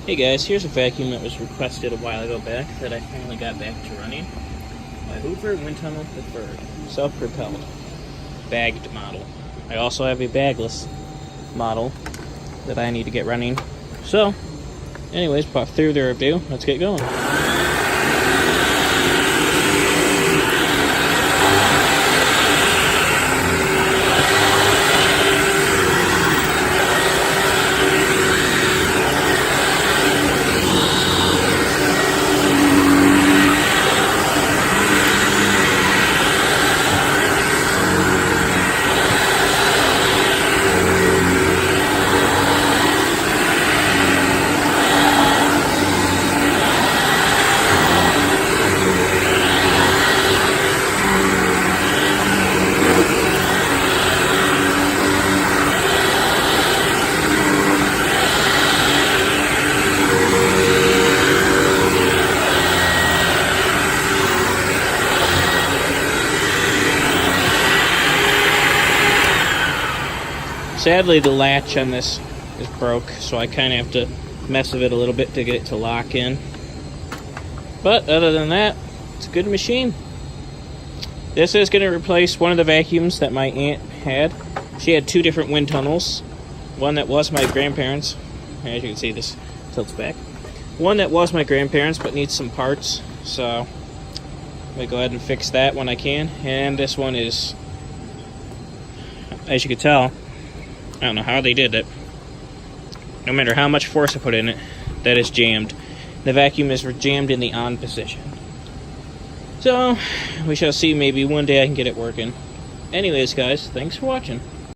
Hey guys, here's a vacuum that was requested a while ago back that I finally got back to running. My Hoover Wind Tunnel Preferred, self-propelled, bagged model. I also have a bagless model that I need to get running. So, anyways, without further ado, let's get going. Sadly, the latch on this is broke, so I kind of have to mess with it a little bit to get it to lock in. But other than that, it's a good machine. This is going to replace one of the vacuums that my aunt had. She had two different wind tunnels. One that was my grandparents'. As you can see, this tilts back. One that was my grandparents' but needs some parts, so I'm going to go ahead and fix that when I can. And this one is, as you can tell, I don't know how they did it. No matter how much force I put in it, that is jammed. The vacuum is jammed in the on position. So, we shall see. Maybe one day I can get it working. Anyways, guys, thanks for watching.